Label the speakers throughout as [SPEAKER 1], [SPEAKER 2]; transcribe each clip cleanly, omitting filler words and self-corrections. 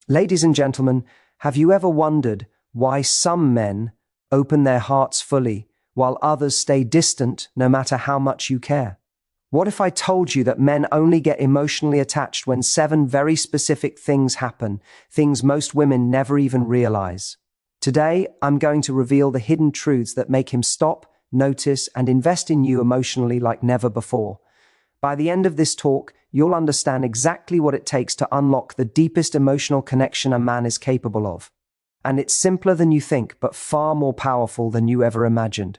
[SPEAKER 1] Ladies and gentlemen, have you ever wondered why some men open their hearts fully while others stay distant no matter how much you care? What if I told you that men only get emotionally attached when 7 very specific things happen, things most women never even realize? Today, I'm going to reveal the hidden truths that make him stop, notice, and invest in you emotionally like never before. By the end of this talk, you'll understand exactly what it takes to unlock the deepest emotional connection a man is capable of. And it's simpler than you think, but far more powerful than you ever imagined.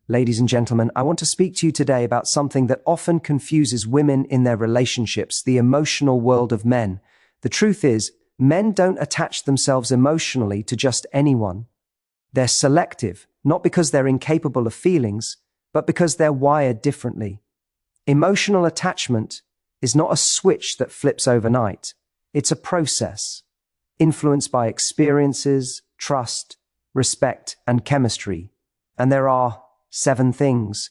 [SPEAKER 1] Ladies and gentlemen, I want to speak to you today about something that often confuses women in their relationships, the emotional world of men. The truth is, men don't attach themselves emotionally to just anyone. They're selective, not because they're incapable of feelings, but because they're wired differently. Emotional attachment is not a switch that flips overnight. It's a process, influenced by experiences, trust, respect, and chemistry. And there are 7 things,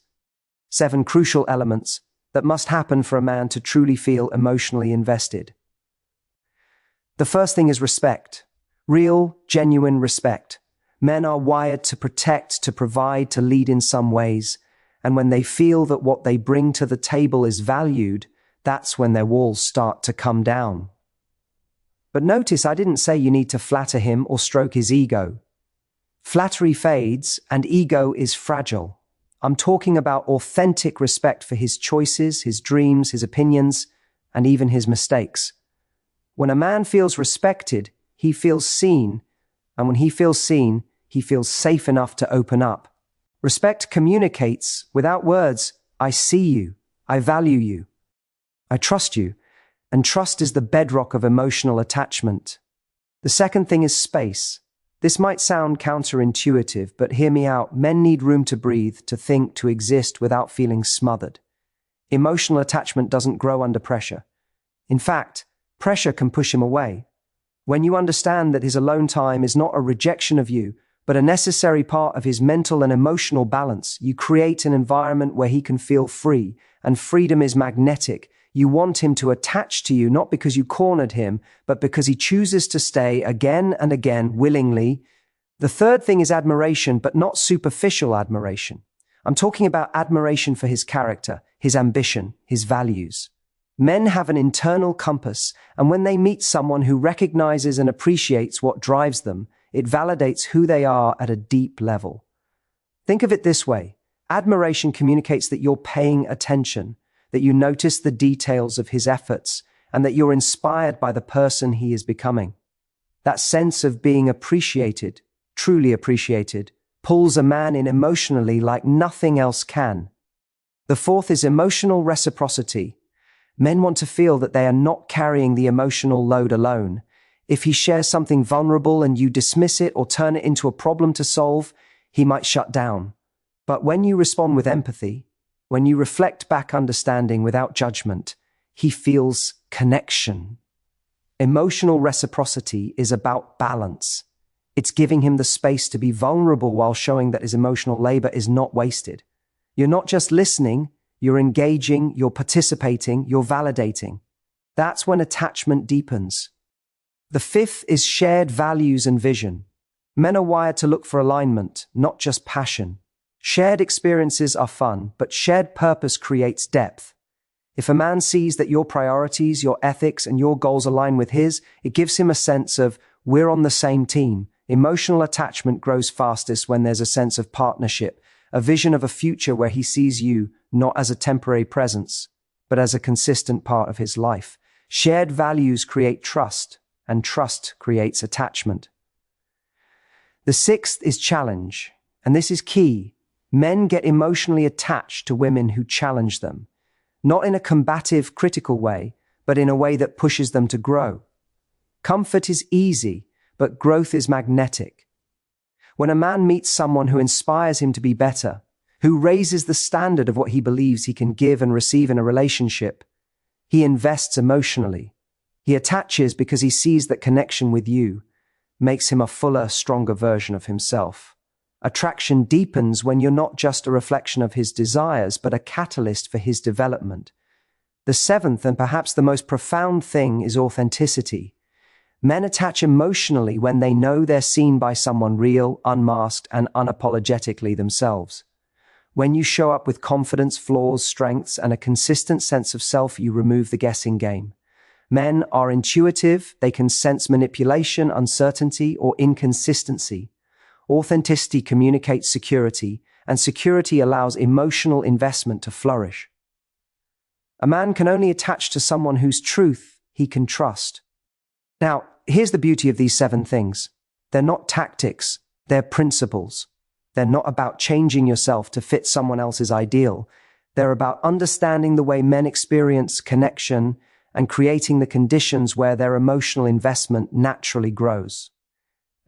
[SPEAKER 1] 7 crucial elements that must happen for a man to truly feel emotionally invested. The first thing is respect. Real, genuine respect. Men are wired to protect, to provide, to lead in some ways. And when they feel that what they bring to the table is valued, that's when their walls start to come down. But notice I didn't say you need to flatter him or stroke his ego. Flattery fades and ego is fragile. I'm talking about authentic respect for his choices, his dreams, his opinions, and even his mistakes. When a man feels respected, he feels seen, and when he feels seen, he feels safe enough to open up. Respect communicates without words. I see you, I value you, I trust you, and trust is the bedrock of emotional attachment. The second thing is space. This might sound counterintuitive, but hear me out. Men need room to breathe, to think, to exist without feeling smothered. Emotional attachment doesn't grow under pressure. In fact, pressure can push him away. When you understand that his alone time is not a rejection of you, but a necessary part of his mental and emotional balance, you create an environment where he can feel free, and freedom is magnetic. You want him to attach to you not because you cornered him, but because he chooses to stay again and again willingly. The third thing is admiration, but not superficial admiration. I'm talking about admiration for his character, his ambition, his values. Men have an internal compass, and when they meet someone who recognizes and appreciates what drives them, it validates who they are at a deep level. Think of it this way. Admiration communicates that you're paying attention, that you notice the details of his efforts, and that you're inspired by the person he is becoming. That sense of being appreciated, truly appreciated, pulls a man in emotionally like nothing else can. The fourth is emotional reciprocity. Men want to feel that they are not carrying the emotional load alone. If he shares something vulnerable and you dismiss it or turn it into a problem to solve, he might shut down. But when you respond with empathy, when you reflect back understanding without judgment, he feels connection. Emotional reciprocity is about balance. It's giving him the space to be vulnerable while showing that his emotional labor is not wasted. You're not just listening, you're engaging, you're participating, you're validating. That's when attachment deepens. The fifth is shared values and vision. Men are wired to look for alignment, not just passion. Shared experiences are fun, but shared purpose creates depth. If a man sees that your priorities, your ethics, and your goals align with his, it gives him a sense of, we're on the same team. Emotional attachment grows fastest when there's a sense of partnership, a vision of a future where he sees you not as a temporary presence, but as a consistent part of his life. Shared values create trust, and trust creates attachment. The sixth is challenge, and this is key. Men get emotionally attached to women who challenge them, not in a combative, critical way, but in a way that pushes them to grow. Comfort is easy, but growth is magnetic. When a man meets someone who inspires him to be better, who raises the standard of what he believes he can give and receive in a relationship, he invests emotionally. He attaches because he sees that connection with you makes him a fuller, stronger version of himself. Attraction deepens when you're not just a reflection of his desires, but a catalyst for his development. The seventh and perhaps the most profound thing is authenticity. Men attach emotionally when they know they're seen by someone real, unmasked, and unapologetically themselves. When you show up with confidence, flaws, strengths, and a consistent sense of self, you remove the guessing game. Men are intuitive, they can sense manipulation, uncertainty, or inconsistency. Authenticity communicates security, and security allows emotional investment to flourish. A man can only attach to someone whose truth he can trust. Now, here's the beauty of these 7 things. They're not tactics, they're principles. They're not about changing yourself to fit someone else's ideal. They're about understanding the way men experience connection and creating the conditions where their emotional investment naturally grows.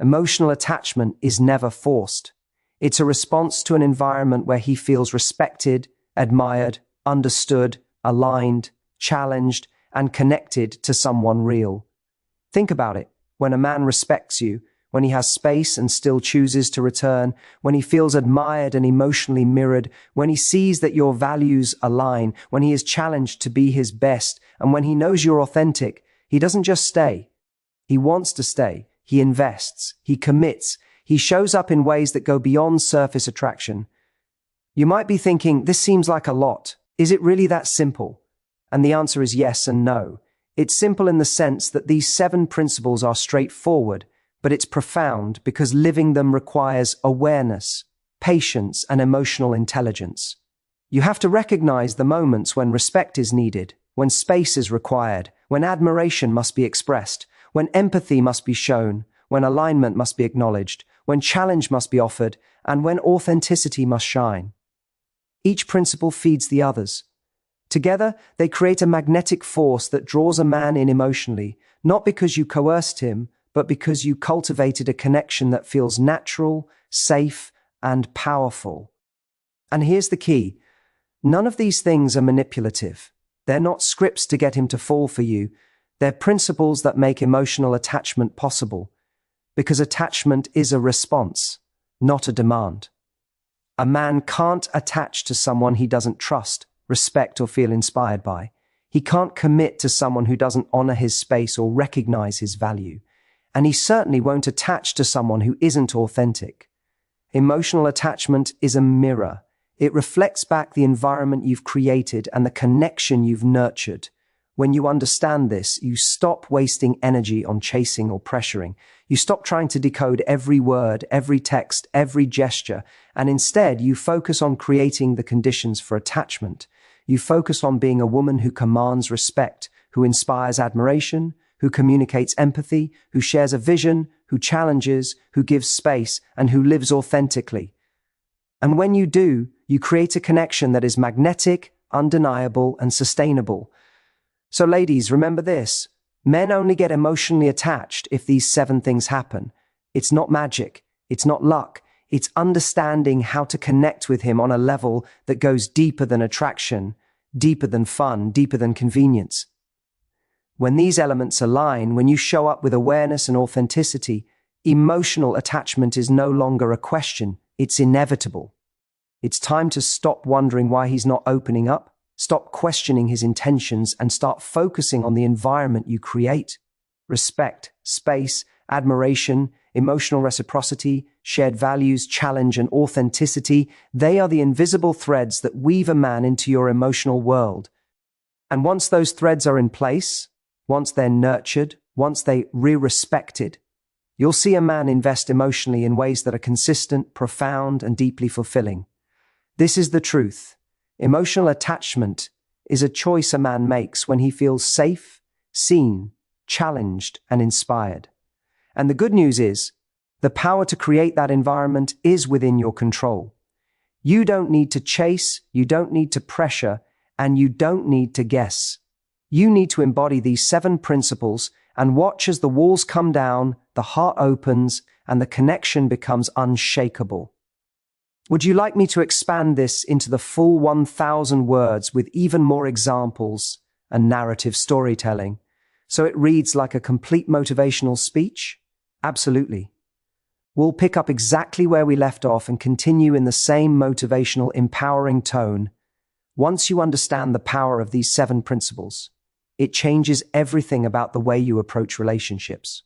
[SPEAKER 1] Emotional attachment is never forced. It's a response to an environment where he feels respected, admired, understood, aligned, challenged, and connected to someone real. Think about it. When a man respects you, when he has space and still chooses to return, when he feels admired and emotionally mirrored, when he sees that your values align, when he is challenged to be his best, and when he knows you're authentic, he doesn't just stay. He wants to stay. He invests. He commits. He shows up in ways that go beyond surface attraction. You might be thinking, this seems like a lot. Is it really that simple? And the answer is yes and no. It's simple in the sense that these 7 principles are straightforward, but it's profound because living them requires awareness, patience, and emotional intelligence. You have to recognize the moments when respect is needed, when space is required, when admiration must be expressed, when empathy must be shown, when alignment must be acknowledged, when challenge must be offered, and when authenticity must shine. Each principle feeds the others. Together, they create a magnetic force that draws a man in emotionally, not because you coerced him, but because you cultivated a connection that feels natural, safe, and powerful. And here's the key. None of these things are manipulative. They're not scripts to get him to fall for you. They're principles that make emotional attachment possible. Because attachment is a response, not a demand. A man can't attach to someone he doesn't trust, respect, or feel inspired by. He can't commit to someone who doesn't honor his space or recognize his value. And he certainly won't attach to someone who isn't authentic. Emotional attachment is a mirror. It reflects back the environment you've created and the connection you've nurtured. When you understand this, you stop wasting energy on chasing or pressuring. You stop trying to decode every word, every text, every gesture, and instead you focus on creating the conditions for attachment. You focus on being a woman who commands respect, who inspires admiration, who communicates empathy, who shares a vision, who challenges, who gives space, and who lives authentically. And when you do, you create a connection that is magnetic, undeniable, and sustainable. So ladies, remember this. Men only get emotionally attached if these 7 things happen. It's not magic. It's not luck. It's understanding how to connect with him on a level that goes deeper than attraction, deeper than fun, deeper than convenience. When these elements align, when you show up with awareness and authenticity, emotional attachment is no longer a question. It's inevitable. It's time to stop wondering why he's not opening up. Stop questioning his intentions and start focusing on the environment you create. Respect, space, admiration, emotional reciprocity, shared values, challenge, and authenticity, they are the invisible threads that weave a man into your emotional world. And once those threads are in place, once they're nurtured, once they re-respected, you'll see a man invest emotionally in ways that are consistent, profound, and deeply fulfilling. This is the truth. Emotional attachment is a choice a man makes when he feels safe, seen, challenged, and inspired. And the good news is, the power to create that environment is within your control. You don't need to chase, you don't need to pressure, and you don't need to guess. You need to embody these 7 principles and watch as the walls come down, the heart opens, and the connection becomes unshakable. Would you like me to expand this into the full 1,000 words with even more examples and narrative storytelling, so it reads like a complete motivational speech? Absolutely. We'll pick up exactly where we left off and continue in the same motivational, empowering tone once you understand the power of these 7 principles. it changes everything about the way you approach relationships.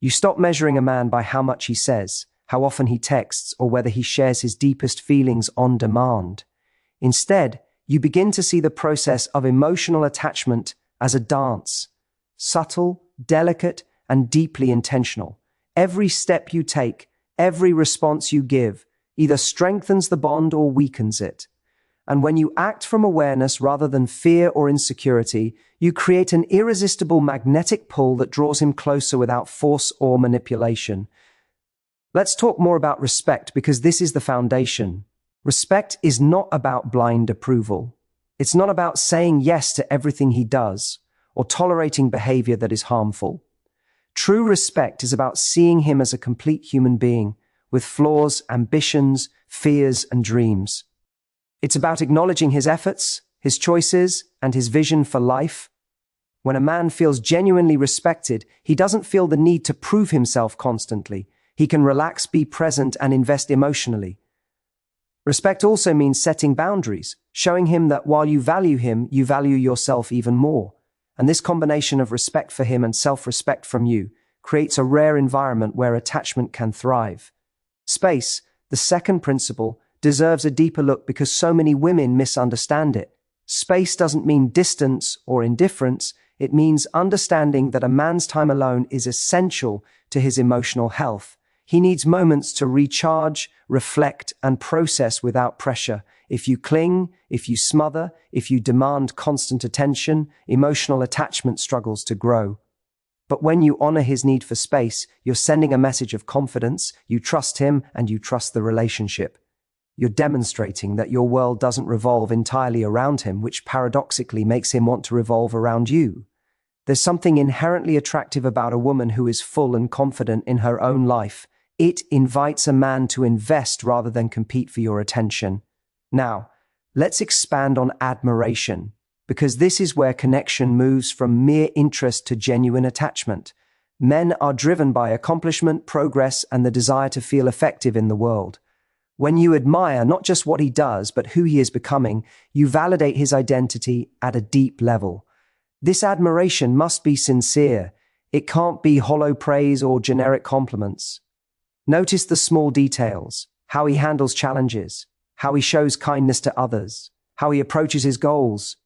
[SPEAKER 1] You stop measuring a man by how much he says, how often he texts, or whether he shares his deepest feelings on demand. Instead, you begin to see the process of emotional attachment as a dance, subtle, delicate, and deeply intentional. Every step you take, every response you give, either strengthens the bond or weakens it. And when you act from awareness rather than fear or insecurity, you create an irresistible magnetic pull that draws him closer without force or manipulation. Let's talk more about respect, because this is the foundation. Respect is not about blind approval. It's not about saying yes to everything he does or tolerating behavior that is harmful. True respect is about seeing him as a complete human being with flaws, ambitions, fears, and dreams. It's about acknowledging his efforts, his choices, and his vision for life. When a man feels genuinely respected, he doesn't feel the need to prove himself constantly. He can relax, be present, and invest emotionally. Respect also means setting boundaries, showing him that while you value him, you value yourself even more. And this combination of respect for him and self-respect from you creates a rare environment where attachment can thrive. Space, the second principle, deserves a deeper look because so many women misunderstand it. Space doesn't mean distance or indifference. It means understanding that a man's time alone is essential to his emotional health. He needs moments to recharge, reflect, and process without pressure. If you cling, if you smother, if you demand constant attention, emotional attachment struggles to grow. But when you honor his need for space, you're sending a message of confidence, you trust him, and you trust the relationship. You're demonstrating that your world doesn't revolve entirely around him, which paradoxically makes him want to revolve around you. There's something inherently attractive about a woman who is full and confident in her own life. It invites a man to invest rather than compete for your attention. Now, let's expand on admiration, because this is where connection moves from mere interest to genuine attachment. Men are driven by accomplishment, progress, and the desire to feel effective in the world. When you admire not just what he does, but who he is becoming, you validate his identity at a deep level. This admiration must be sincere. It can't be hollow praise or generic compliments. Notice the small details, how he handles challenges, how he shows kindness to others, how he approaches his goals.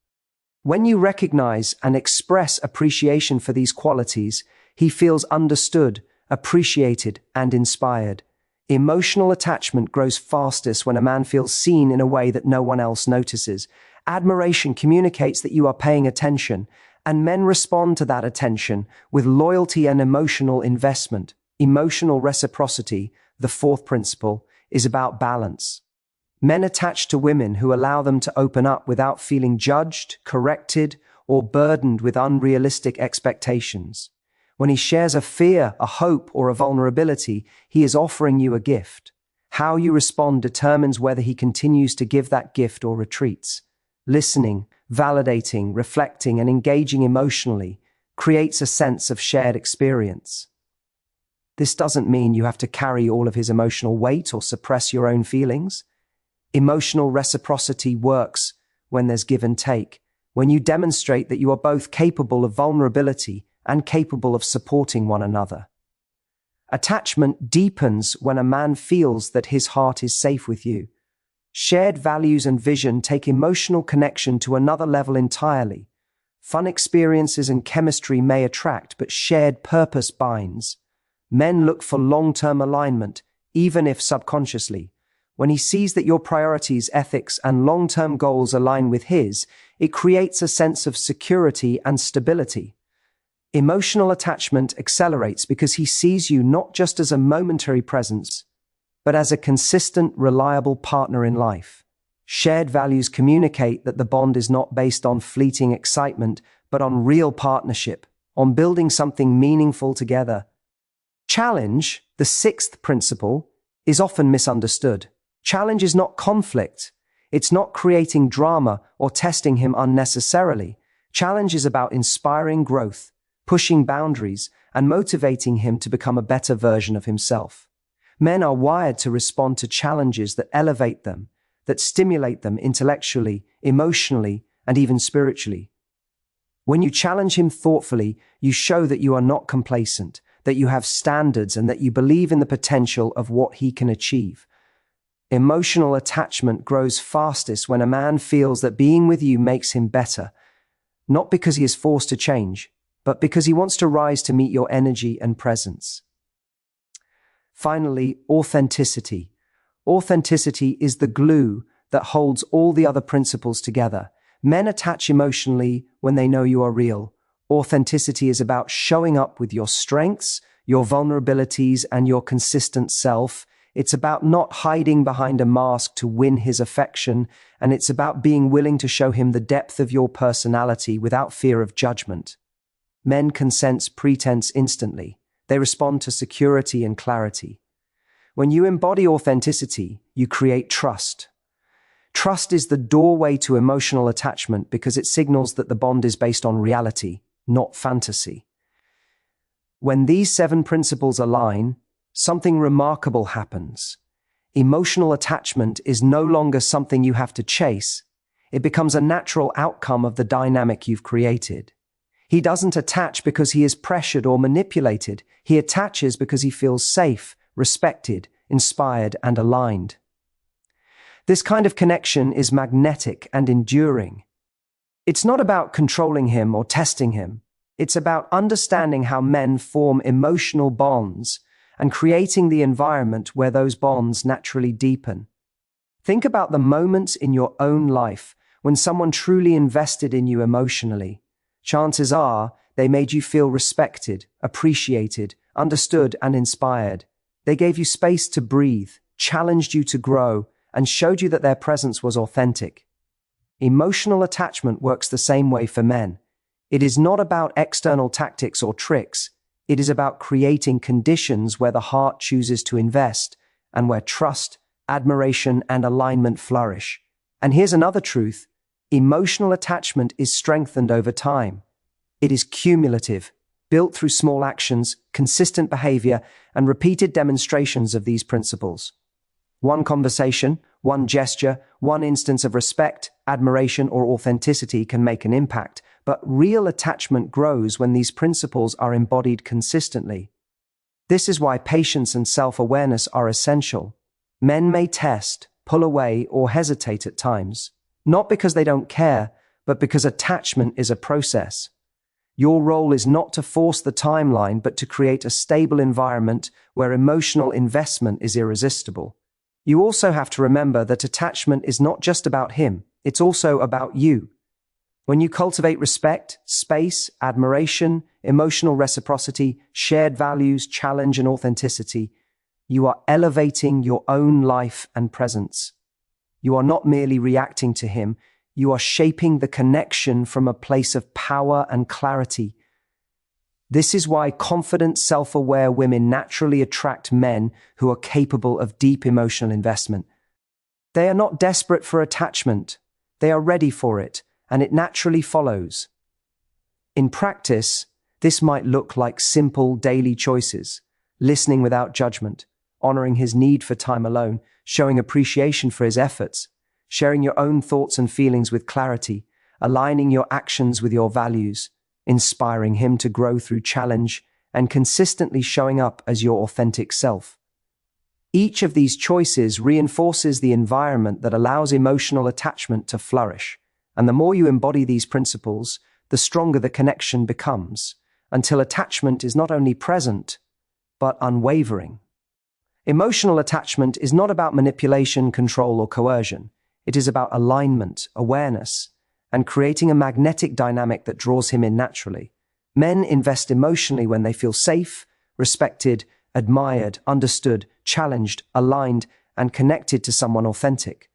[SPEAKER 1] When you recognize and express appreciation for these qualities, he feels understood, appreciated, and inspired. Emotional attachment grows fastest when a man feels seen in a way that no one else notices. Admiration communicates that you are paying attention, and men respond to that attention with loyalty and emotional investment. Emotional reciprocity, the fourth principle, is about balance. Men attach to women who allow them to open up without feeling judged, corrected, or burdened with unrealistic expectations. When he shares a fear, a hope, or a vulnerability, he is offering you a gift. How you respond determines whether he continues to give that gift or retreats. Listening, validating, reflecting, and engaging emotionally creates a sense of shared experience. This doesn't mean you have to carry all of his emotional weight or suppress your own feelings. Emotional reciprocity works when there's give and take, when you demonstrate that you are both capable of vulnerability and capable of supporting one another. Attachment deepens when a man feels that his heart is safe with you. Shared values and vision take emotional connection to another level entirely. Fun experiences and chemistry may attract, but shared purpose binds. Men look for long-term alignment, even if subconsciously. When he sees that your priorities, ethics, and long-term goals align with his, it creates a sense of security and stability. Emotional attachment accelerates because he sees you not just as a momentary presence, but as a consistent, reliable partner in life. Shared values communicate that the bond is not based on fleeting excitement, but on real partnership, on building something meaningful together. Challenge, the sixth principle, is often misunderstood. Challenge is not conflict. It's not creating drama or testing him unnecessarily. Challenge is about inspiring growth, pushing boundaries, and motivating him to become a better version of himself. Men are wired to respond to challenges that elevate them, that stimulate them intellectually, emotionally, and even spiritually. When you challenge him thoughtfully, you show that you are not complacent, that you have standards, and that you believe in the potential of what he can achieve. Emotional attachment grows fastest when a man feels that being with you makes him better, not because he is forced to change, but because he wants to rise to meet your energy and presence. Finally, authenticity. Authenticity is the glue that holds all the other principles together. Men attach emotionally when they know you are real. Authenticity is about showing up with your strengths, your vulnerabilities, and your consistent self. It's about not hiding behind a mask to win his affection, and it's about being willing to show him the depth of your personality without fear of judgment. Men can sense pretense instantly. They respond to security and clarity. When you embody authenticity, you create trust. Trust is the doorway to emotional attachment because it signals that the bond is based on reality, not fantasy. When these 7 principles align, something remarkable happens. Emotional attachment is no longer something you have to chase. It becomes a natural outcome of the dynamic you've created. He doesn't attach because he is pressured or manipulated. He attaches because he feels safe, respected, inspired, and aligned. This kind of connection is magnetic and enduring. It's not about controlling him or testing him. It's about understanding how men form emotional bonds and creating the environment where those bonds naturally deepen. Think about the moments in your own life when someone truly invested in you emotionally. Chances are they made you feel respected, appreciated, understood, and inspired. They gave you space to breathe, challenged you to grow, and showed you that their presence was authentic. Emotional attachment works the same way for men. It is not about external tactics or tricks. It is about creating conditions where the heart chooses to invest and where trust, admiration, and alignment flourish. And here's another truth. Emotional attachment is strengthened over time. It is cumulative, built through small actions, consistent behavior, and repeated demonstrations of these principles. One conversation, one gesture, one instance of respect, admiration, or authenticity can make an impact, but real attachment grows when these principles are embodied consistently. This is why patience and self-awareness are essential. Men may test, pull away, or hesitate at times, not because they don't care, but because attachment is a process. Your role is not to force the timeline, but to create a stable environment where emotional investment is irresistible. You also have to remember that attachment is not just about him, it's also about you. When you cultivate respect, space, admiration, emotional reciprocity, shared values, challenge, and authenticity, you are elevating your own life and presence. You are not merely reacting to him, you are shaping the connection from a place of power and clarity. This is why confident, self-aware women naturally attract men who are capable of deep emotional investment. They are not desperate for attachment. They are ready for it, and it naturally follows. In practice, this might look like simple daily choices, listening without judgment, honoring his need for time alone, showing appreciation for his efforts, sharing your own thoughts and feelings with clarity, aligning your actions with your values, inspiring him to grow through challenge, and consistently showing up as your authentic self. Each of these choices reinforces the environment that allows emotional attachment to flourish, and the more you embody these principles, the stronger the connection becomes, until attachment is not only present, but unwavering. Emotional attachment is not about manipulation, control, or coercion. It is about alignment, awareness, and creating a magnetic dynamic that draws him in naturally. Men invest emotionally when they feel safe, respected, admired, understood, challenged, aligned, and connected to someone authentic.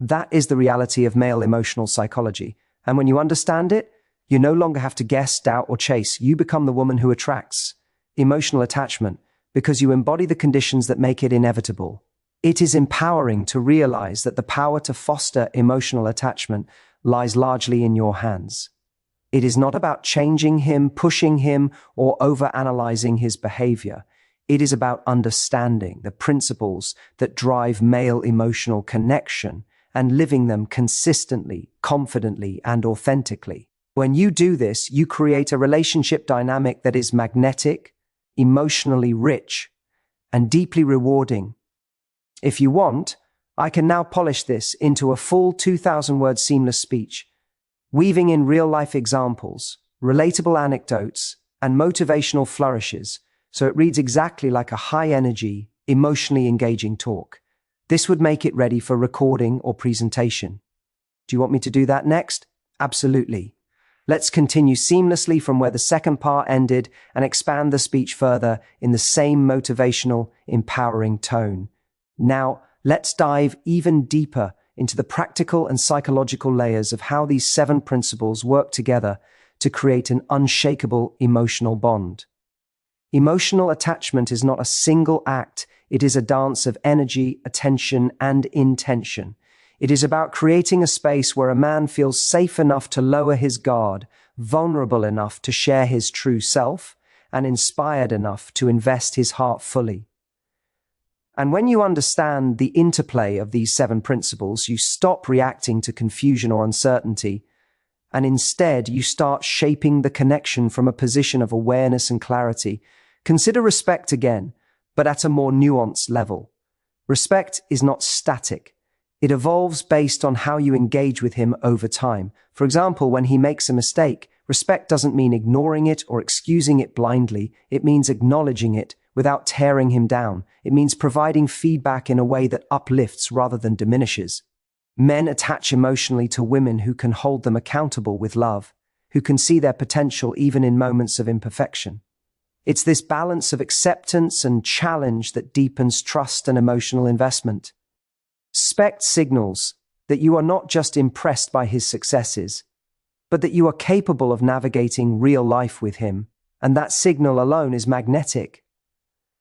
[SPEAKER 1] That is the reality of male emotional psychology, and when you understand it, you no longer have to guess, doubt, or chase. You become the woman who attracts emotional attachment because you embody the conditions that make it inevitable. It is empowering to realize that the power to foster emotional attachment lies largely in your hands. It is not about changing him, pushing him, or overanalyzing his behavior. It is about understanding the principles that drive male emotional connection and living them consistently, confidently, and authentically. When you do this, you create a relationship dynamic that is magnetic, emotionally rich, and deeply rewarding. If you want, I can now polish this into a full 2,000-word seamless speech, weaving in real-life examples, relatable anecdotes, and motivational flourishes, so it reads exactly like a high-energy, emotionally engaging talk. This would make it ready for recording or presentation. Do you want me to do that next? Absolutely. Let's continue seamlessly from where the second part ended and expand the speech further in the same motivational, empowering tone. Now, let's dive even deeper into the practical and psychological layers of how these 7 principles work together to create an unshakable emotional bond. Emotional attachment is not a single act, it is a dance of energy, attention, and intention. It is about creating a space where a man feels safe enough to lower his guard, vulnerable enough to share his true self, and inspired enough to invest his heart fully. And when you understand the interplay of these 7 principles, you stop reacting to confusion or uncertainty, and instead you start shaping the connection from a position of awareness and clarity. Consider respect again, but at a more nuanced level. Respect is not static. It evolves based on how you engage with him over time. For example, when he makes a mistake, respect doesn't mean ignoring it or excusing it blindly. It means acknowledging it without tearing him down. It means providing feedback in a way that uplifts rather than diminishes. Men attach emotionally to women who can hold them accountable with love, who can see their potential even in moments of imperfection. It's this balance of acceptance and challenge that deepens trust and emotional investment. Respect signals that you are not just impressed by his successes, but that you are capable of navigating real life with him, and that signal alone is magnetic.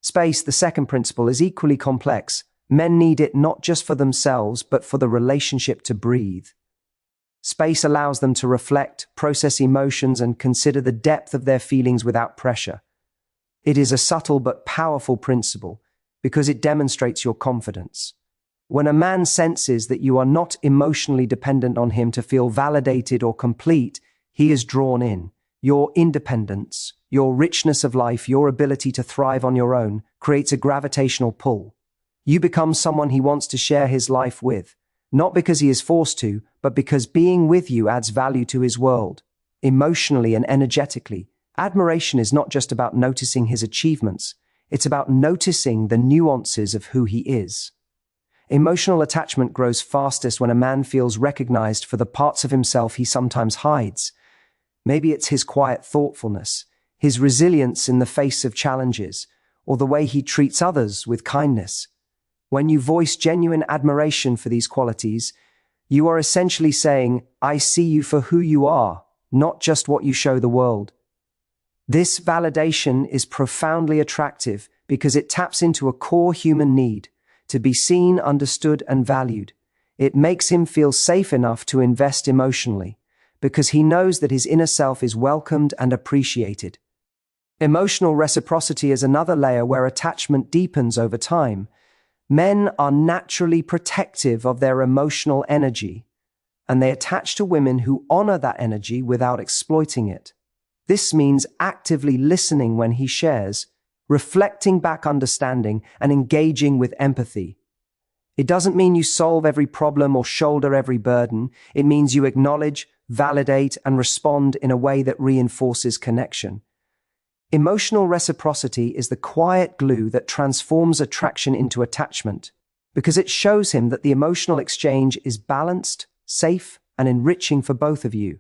[SPEAKER 1] Space, the second principle, is equally complex. Men need it not just for themselves, but for the relationship to breathe. Space allows them to reflect, process emotions, and consider the depth of their feelings without pressure. It is a subtle but powerful principle because it demonstrates your confidence. When a man senses that you are not emotionally dependent on him to feel validated or complete, he is drawn in. Your independence, your richness of life, your ability to thrive on your own creates a gravitational pull. You become someone he wants to share his life with, not because he is forced to, but because being with you adds value to his world, emotionally and energetically. Admiration is not just about noticing his achievements, it's about noticing the nuances of who he is. Emotional attachment grows fastest when a man feels recognized for the parts of himself he sometimes hides. Maybe it's his quiet thoughtfulness, his resilience in the face of challenges, or the way he treats others with kindness. When you voice genuine admiration for these qualities, you are essentially saying, "I see you for who you are, not just what you show the world." This validation is profoundly attractive because it taps into a core human need to be seen, understood, and valued. It makes him feel safe enough to invest emotionally because he knows that his inner self is welcomed and appreciated. Emotional reciprocity is another layer where attachment deepens over time. Men are naturally protective of their emotional energy, and they attach to women who honor that energy without exploiting it. This means actively listening when he shares, reflecting back understanding, and engaging with empathy. It doesn't mean you solve every problem or shoulder every burden. It means you acknowledge, validate, and respond in a way that reinforces connection. Emotional reciprocity is the quiet glue that transforms attraction into attachment, because it shows him that the emotional exchange is balanced, safe, and enriching for both of you.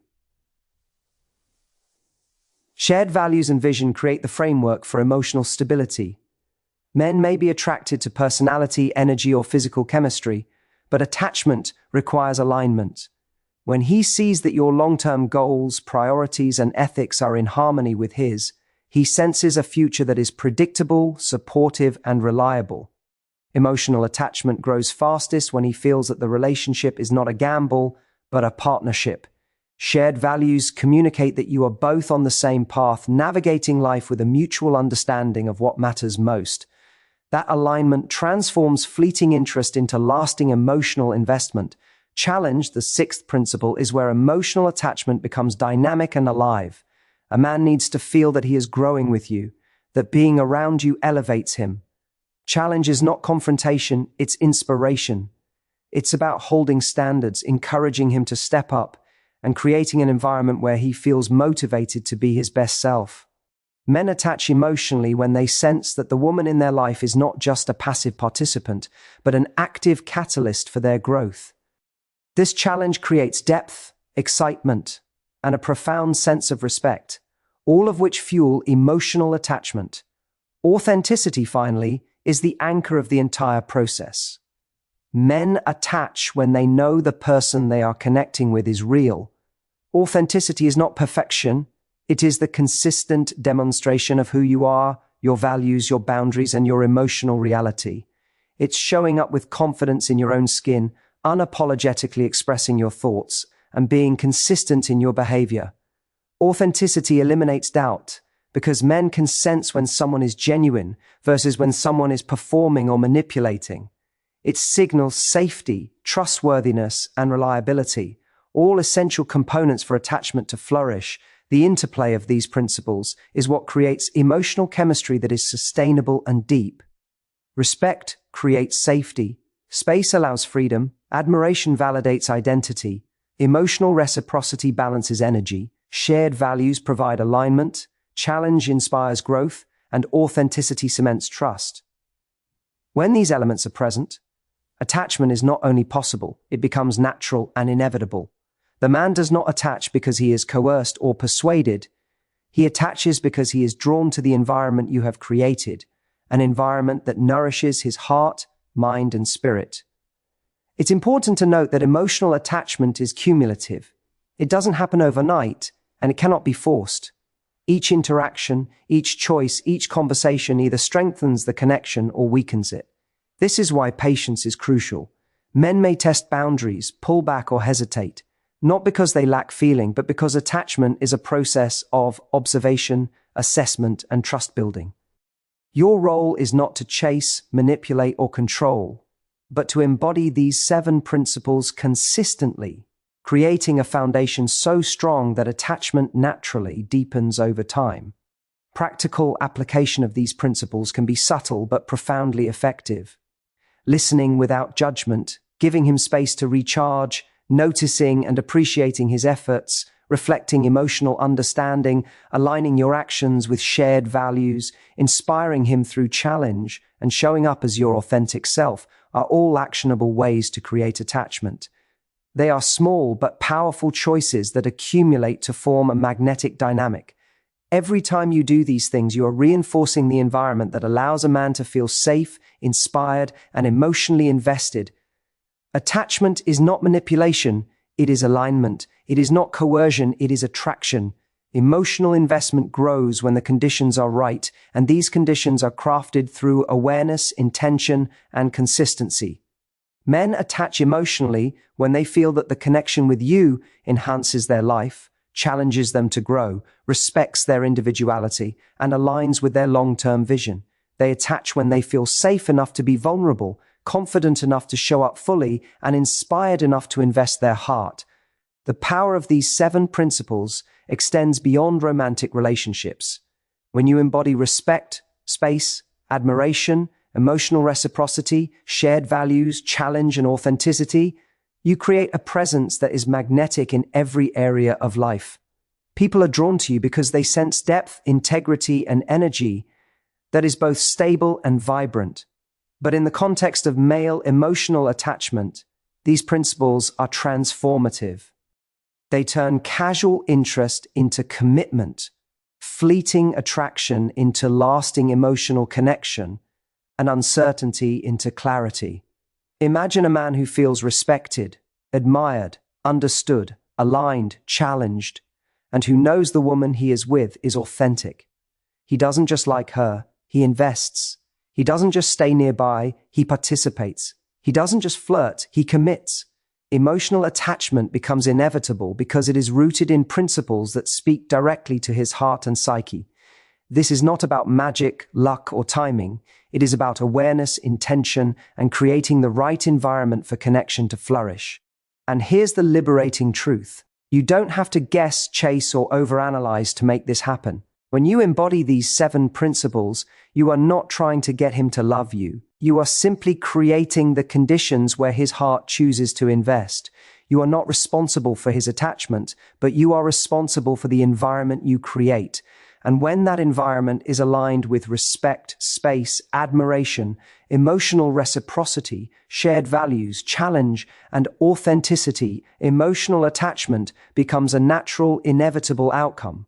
[SPEAKER 1] Shared values and vision create the framework for emotional stability. Men may be attracted to personality, energy, or physical chemistry, but attachment requires alignment. When he sees that your long-term goals, priorities, and ethics are in harmony with his, he senses a future that is predictable, supportive, and reliable. Emotional attachment grows fastest when he feels that the relationship is not a gamble, but a partnership. Shared values communicate that you are both on the same path, navigating life with a mutual understanding of what matters most. That alignment transforms fleeting interest into lasting emotional investment, Challenge, the sixth principle, is where emotional attachment becomes dynamic and alive. A man needs to feel that he is growing with you, that being around you elevates him. Challenge is not confrontation, it's inspiration. It's about holding standards, encouraging him to step up, and creating an environment where he feels motivated to be his best self. Men attach emotionally when they sense that the woman in their life is not just a passive participant, but an active catalyst for their growth. This challenge creates depth, excitement, and a profound sense of respect, all of which fuel emotional attachment. Authenticity, finally, is the anchor of the entire process. Men attach when they know the person they are connecting with is real. Authenticity is not perfection. It is the consistent demonstration of who you are, your values, your boundaries, and your emotional reality. It's showing up with confidence in your own skin, unapologetically expressing your thoughts, and being consistent in your behavior. Authenticity eliminates doubt, because men can sense when someone is genuine versus when someone is performing or manipulating. It signals safety, trustworthiness, and reliability, all essential components for attachment to flourish. The interplay of these principles is what creates emotional chemistry that is sustainable and deep. Respect creates safety. Space allows freedom. Admiration validates identity. Emotional reciprocity balances energy. Shared values provide alignment. Challenge inspires growth. And authenticity cements trust. When these elements are present, attachment is not only possible, it becomes natural and inevitable. The man does not attach because he is coerced or persuaded. He attaches because he is drawn to the environment you have created, an environment that nourishes his heart, mind, and spirit. It's important to note that emotional attachment is cumulative. It doesn't happen overnight, and it cannot be forced. Each interaction, each choice, each conversation either strengthens the connection or weakens it. This is why patience is crucial. Men may test boundaries, pull back, or hesitate, not because they lack feeling, but because attachment is a process of observation, assessment, and trust building. Your role is not to chase, manipulate, or control, but to embody these 7 principles consistently, creating a foundation so strong that attachment naturally deepens over time. Practical application of these principles can be subtle but profoundly effective. Listening without judgment, giving him space to recharge, noticing and appreciating his efforts, reflecting emotional understanding, aligning your actions with shared values, inspiring him through challenge, and showing up as your authentic self are all actionable ways to create attachment. They are small but powerful choices that accumulate to form a magnetic dynamic. Every time you do these things, you are reinforcing the environment that allows a man to feel safe, inspired, and emotionally invested. Attachment is not manipulation, it is alignment. It is not coercion, it is attraction. Emotional investment grows when the conditions are right, and these conditions are crafted through awareness, intention, and consistency. Men attach emotionally when they feel that the connection with you enhances their life, challenges them to grow, respects their individuality, and aligns with their long-term vision. They attach when they feel safe enough to be vulnerable, confident enough to show up fully, and inspired enough to invest their heart. The power of these 7 principles extends beyond romantic relationships. When you embody respect, space, admiration, emotional reciprocity, shared values, challenge, and authenticity, you create a presence that is magnetic in every area of life. People are drawn to you because they sense depth, integrity, and energy that is both stable and vibrant. But in the context of male emotional attachment, these principles are transformative. They turn casual interest into commitment, fleeting attraction into lasting emotional connection, and uncertainty into clarity. Imagine a man who feels respected, admired, understood, aligned, challenged, and who knows the woman he is with is authentic. He doesn't just like her, he invests. He doesn't just stay nearby, he participates. He doesn't just flirt, he commits. Emotional attachment becomes inevitable because it is rooted in principles that speak directly to his heart and psyche. This is not about magic, luck, or timing. It is about awareness, intention, and creating the right environment for connection to flourish. And here's the liberating truth. You don't have to guess, chase, or overanalyze to make this happen. When you embody these 7 principles, you are not trying to get him to love you. You are simply creating the conditions where his heart chooses to invest. You are not responsible for his attachment, but you are responsible for the environment you create. And when that environment is aligned with respect, space, admiration, emotional reciprocity, shared values, challenge, and authenticity, emotional attachment becomes a natural, inevitable outcome.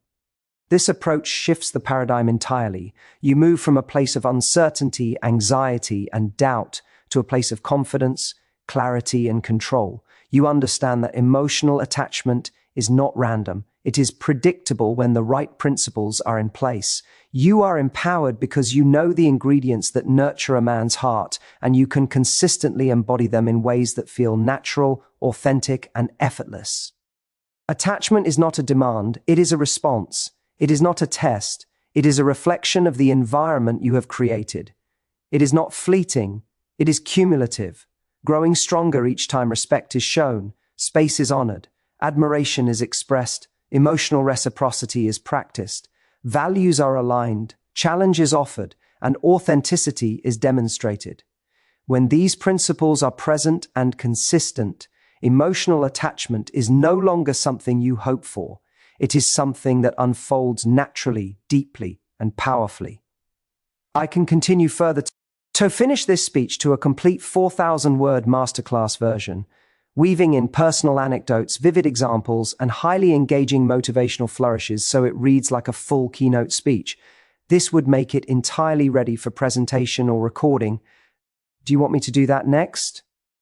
[SPEAKER 1] This approach shifts the paradigm entirely. You move from a place of uncertainty, anxiety, and doubt to a place of confidence, clarity, and control. You understand that emotional attachment is not random. It is predictable when the right principles are in place. You are empowered because you know the ingredients that nurture a man's heart, and you can consistently embody them in ways that feel natural, authentic, and effortless. Attachment is not a demand, it is a response. It is not a test, it is a reflection of the environment you have created. It is not fleeting, it is cumulative, growing stronger each time respect is shown, space is honored, admiration is expressed, emotional reciprocity is practiced, values are aligned, challenge is offered, and authenticity is demonstrated. When these principles are present and consistent, emotional attachment is no longer something you hope for. It is something that unfolds naturally, deeply, and powerfully. I can continue further to finish this speech to a complete 4,000-word masterclass version, weaving in personal anecdotes, vivid examples, and highly engaging motivational flourishes so it reads like a full keynote speech. This would make it entirely ready for presentation or recording. Do you want me to do that next?